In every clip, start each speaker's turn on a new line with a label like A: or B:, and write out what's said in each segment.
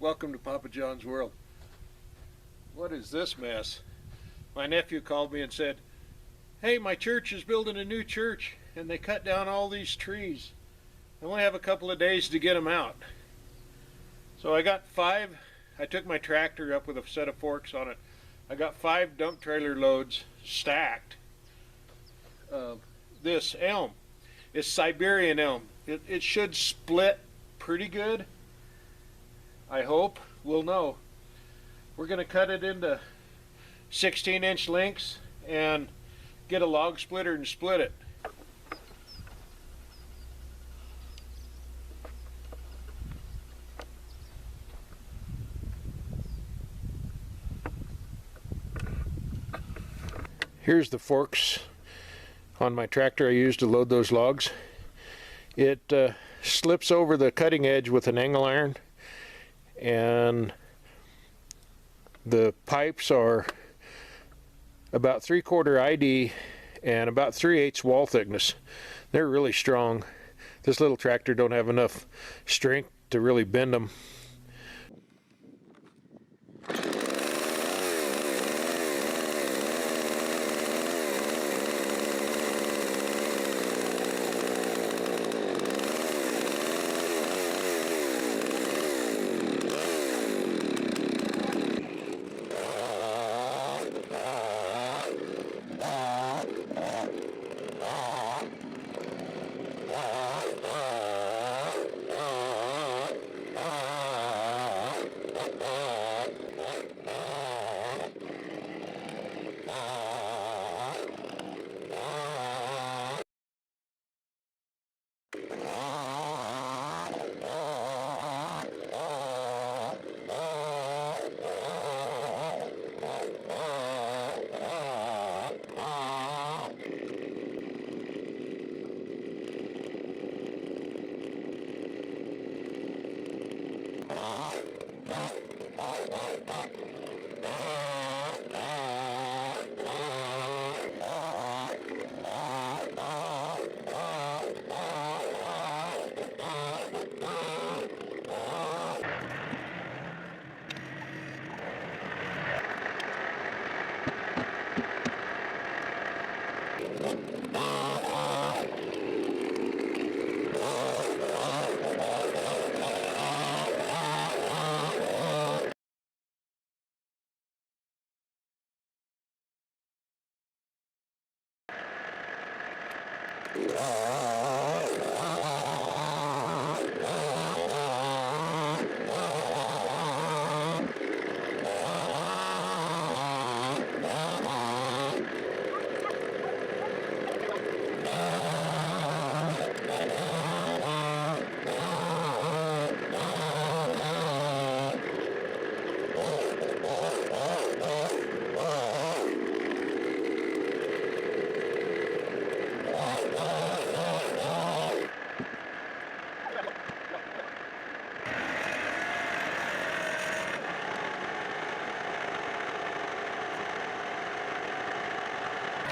A: Welcome to Papa John's World. What is this mess? My nephew called me and said, "Hey, my church is building a new church and they cut down all these trees. I only have a couple of days to get them out." So I took my tractor up with a set of forks on it. I got 5 dump trailer loads stacked of this elm. It's Siberian elm. It should split pretty good. I hope. We'll know. We're going to cut it into 16-inch lengths and get a log splitter and split it. Here's the forks on my tractor I used to load those logs. It slips over the cutting edge with an angle iron, and the pipes are about 3/4 ID and about 3/8 wall thickness. They're really strong. This little tractor don't have enough strength to really bend them.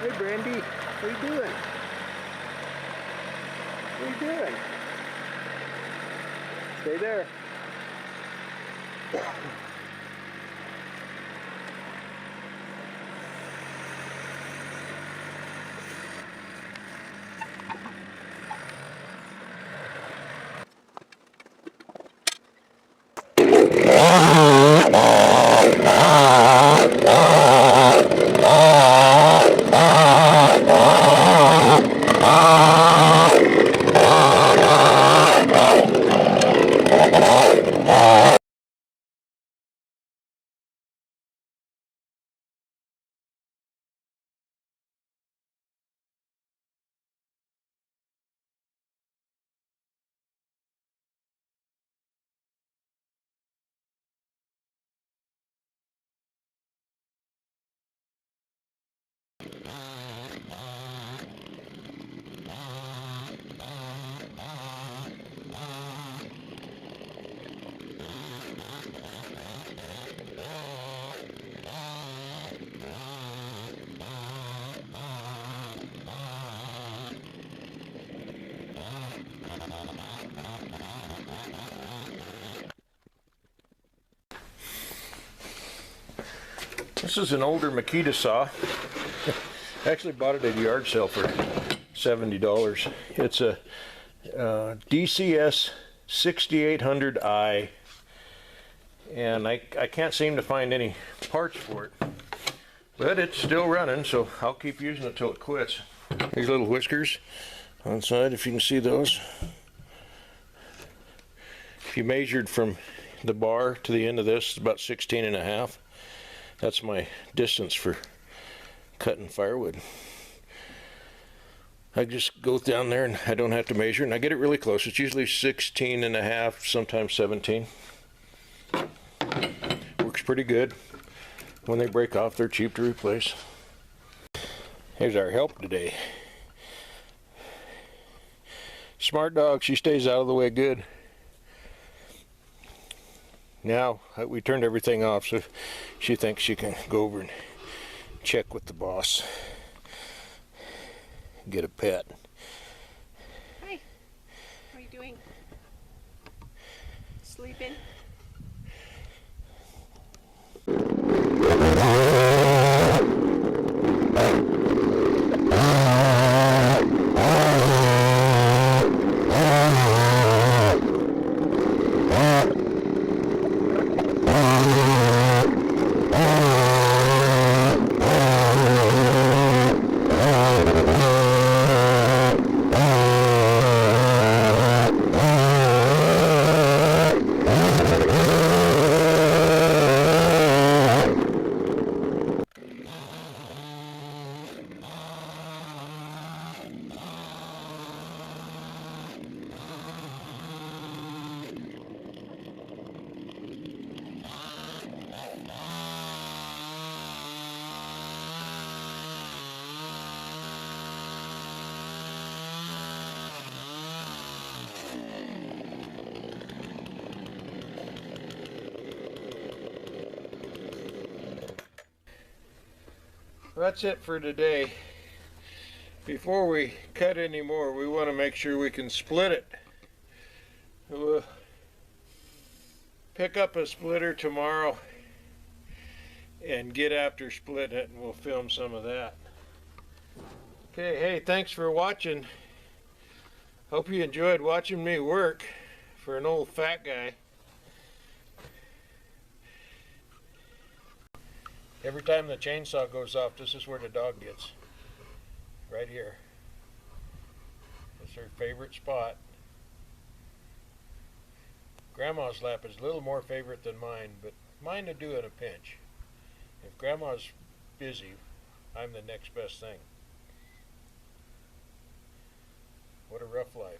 A: Hey Brandy, what are you doing? What are you doing? Stay there. This is an older Makita saw. I actually bought it at a yard sale for $70. It's a DCS 6800i, and I can't seem to find any parts for it. But it's still running, so I'll keep using it till it quits. These little whiskers on the side, if you can see those. If you measured from the bar to the end of this, it's about 16.5. That's my distance for cutting firewood. I just go down there and I don't have to measure, and I get it really close. It's usually 16.5, sometimes 17. Works pretty good. When they break off, they're cheap to replace. Here's our help today. Smart dog, she stays out of the way good. Now, we turned everything off, so she thinks she can go over and check with the boss. Get a pet.
B: Hi. How are you doing? Sleeping?
A: That's it for today. Before we cut any more, we want to make sure we can split it. We'll pick up a splitter tomorrow and get after splitting it, and we'll film some of that. Okay, hey, thanks for watching. Hope you enjoyed watching me work for an old fat guy. Every time the chainsaw goes off, this is where the dog gets. Right here. It's her favorite spot. Grandma's lap is a little more favorite than mine, but mine to do in a pinch. If Grandma's busy, I'm the next best thing. What a rough life.